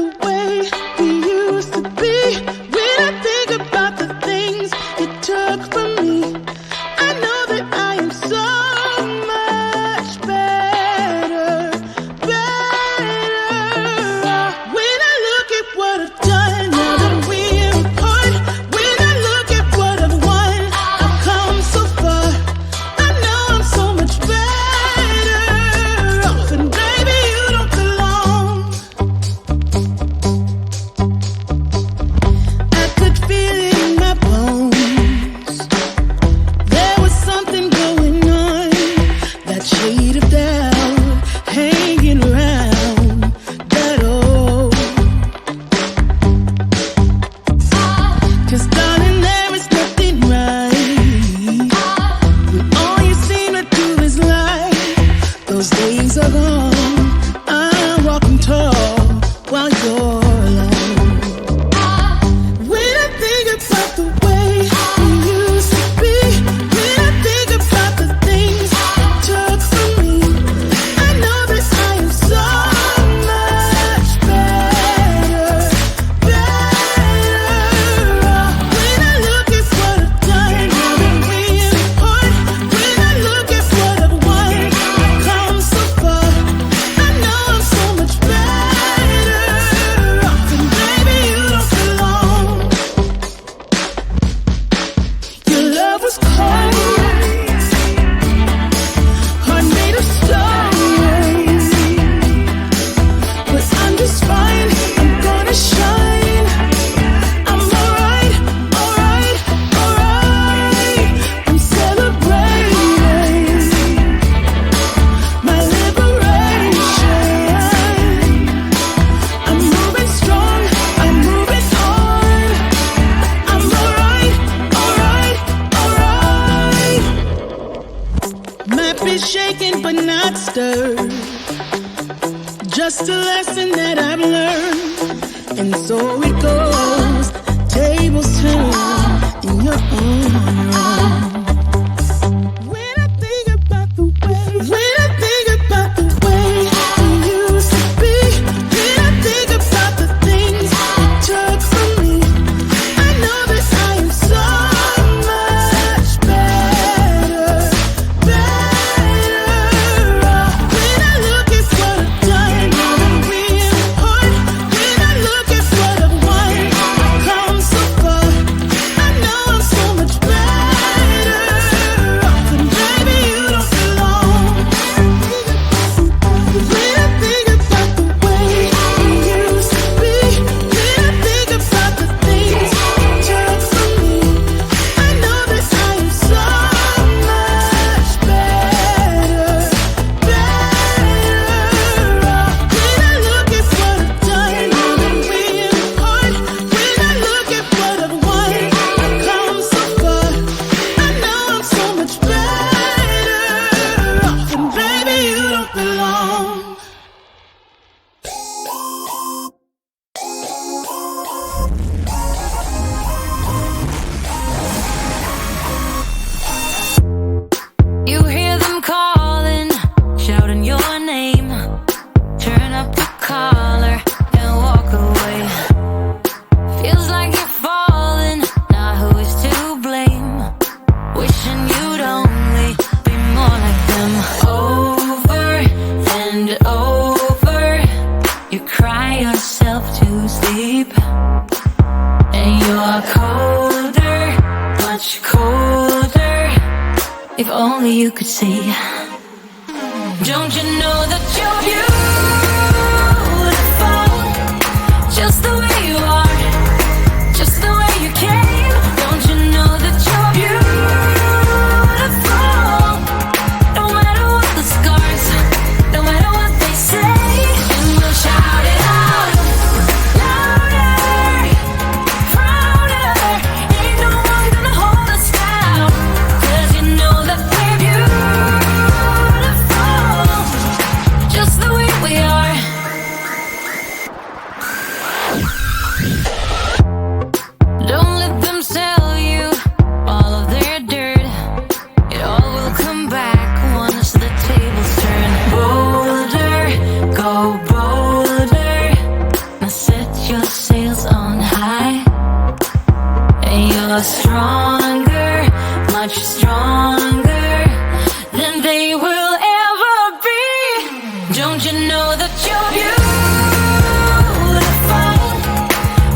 the way we used to be. When I think about the things you took from me, I know that I am so much better, better. When I look at what I've done, now that we're apart, when I look at what I've won, I've come so far. I know I'm so much better off, and baby, you don't belong. I could feel it in my bones. There was something going on, that shade of doubt hanging around that old. 'Cause darling, there is nothing right when all you seem to do is lie. Those days are gone. I'm walking tall while you're alone. When I think about the way we used to be, when I think about the things you took from me, I know that I am so much better, better. When I look at what I've done, now that we're apart, when I look at what I've won, I've come so far. I know I'm so much better off, and baby, you don't belong. Your love was cold, heart made of stone, but I'm just fine. I'm gonna shine. I'm alright, alright, alright. I'm celebrating my liberation. I'm moving strong, I'm moving on. I'm alright, alright, alright. Might be shaken but not stirred. Just a lesson that I've learned. And so it goes. Tables turn in your own. When I think about the way, when I think about the way we used to be, when I think about the things you took from me, I know that I am so much better, better. When I look at what I've done, now that we're apart, when I look at what I've won, I've come so far. I know I'm so much better off, and baby, you don't belong. When I think about the way we used to be, when I think about the things you took from me, I know that I am so much better, better off. When I look at what I've done, now that we're apart, when I look at what I've won, I've come so far. I know I'm so much better off, and baby, you don't belong. You hear them calling, shouting your name. Turn up the collar and walk away. Feels like you're falling, now who is to blame? Wishing you'd only be more like them. Over and over, you cry yourself to sleep. And you are colder, much colder. If only you could see. Don't you know that you're beautiful, just the way you are, just the way you came? Don't you know that you're beautiful, no matter what the scars, no matter what they say? And we'll shout it out louder, prouder. Ain't no one gonna hold us down, 'cause you know that we're beautiful, set your sails on high. And you're stronger, much stronger than they will ever be. Don't you know that you're beautiful,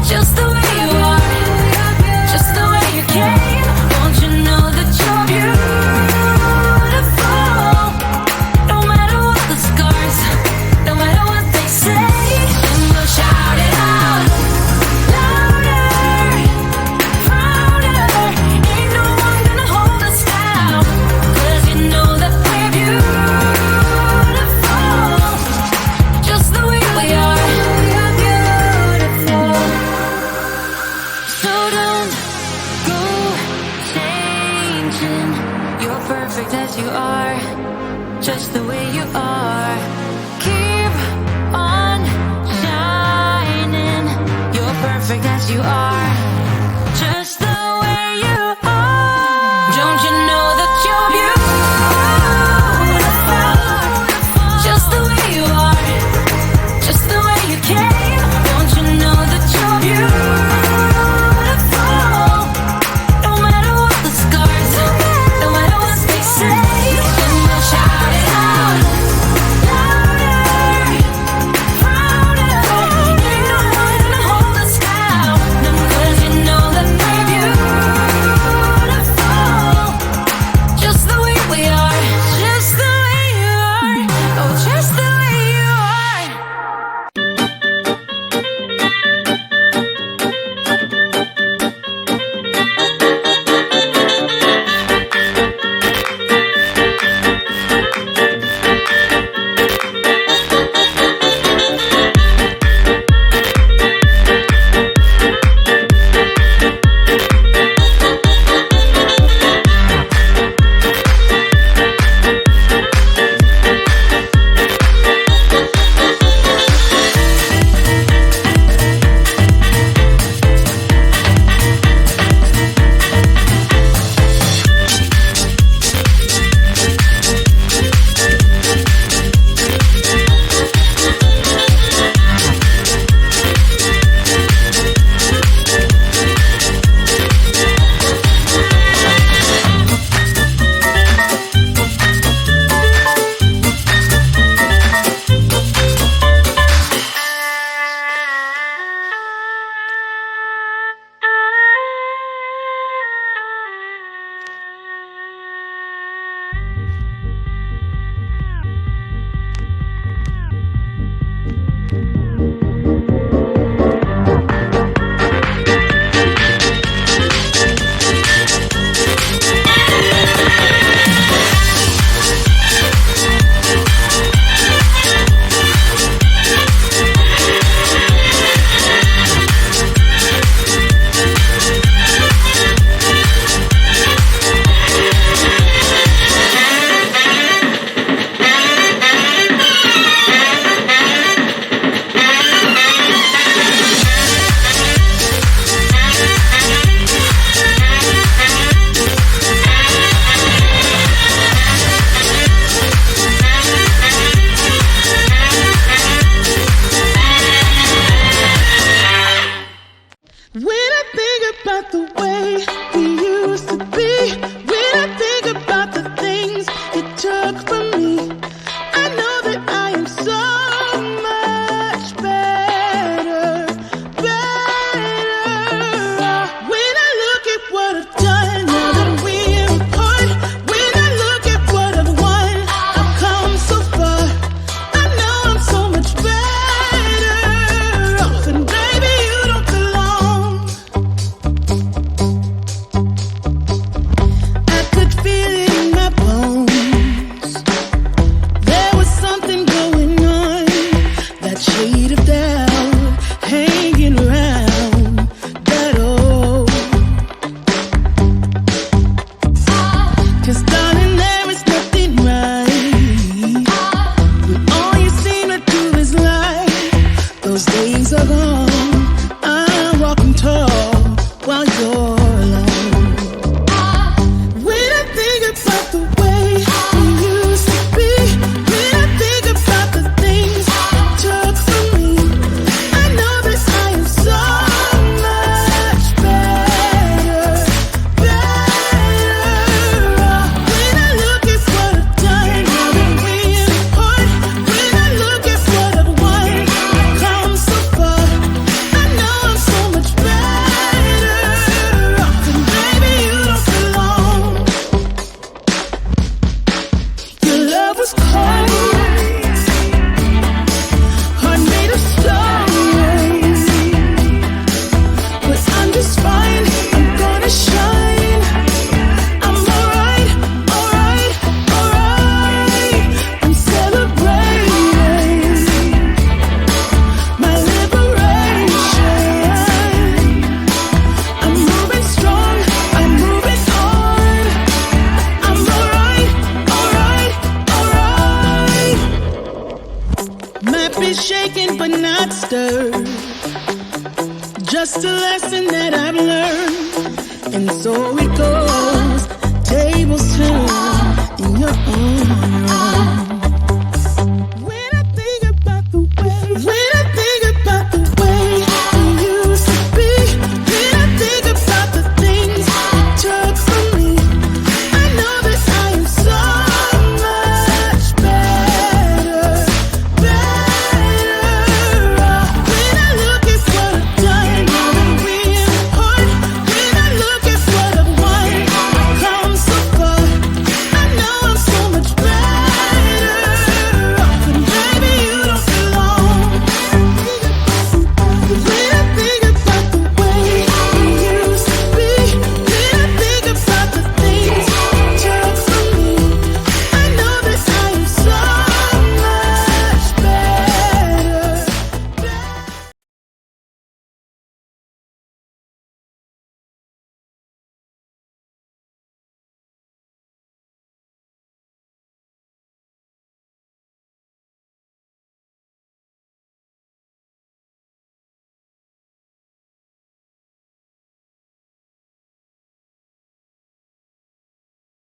just the way you are, just the way you came. Don't you know that you're beautiful, no matter what the scars, no matter what they say. And we'll shout it out louder, prouder. Ain't no one gonna hold us down, 'cause you know that we're beautiful, just the way we are. We're beautiful. So don't go changing. You're perfect as you are, just the way you are. Keep on shining. You're perfect as you are, just the way you are. Don't you know that you're beautiful, just the way you are, just the way you came. Don't you know that you're beautiful, no matter what the scars, no matter what they say. And we'll shout it out louder, prouder. Ain't no one gonna hold us down, 'cause you know that we're beautiful, just the way we are, just the way you are, oh, just the way you are. When I think about the way we used to be, when I think about the things you took from me, I know that I am so much better, better. When I look at what I've done, now that we're apart, when I look at what I've won, I've come so far. I know I'm so much better off, and baby, you don't belong. just a lesson that I've learned. And so it goes, tables turn in your own room.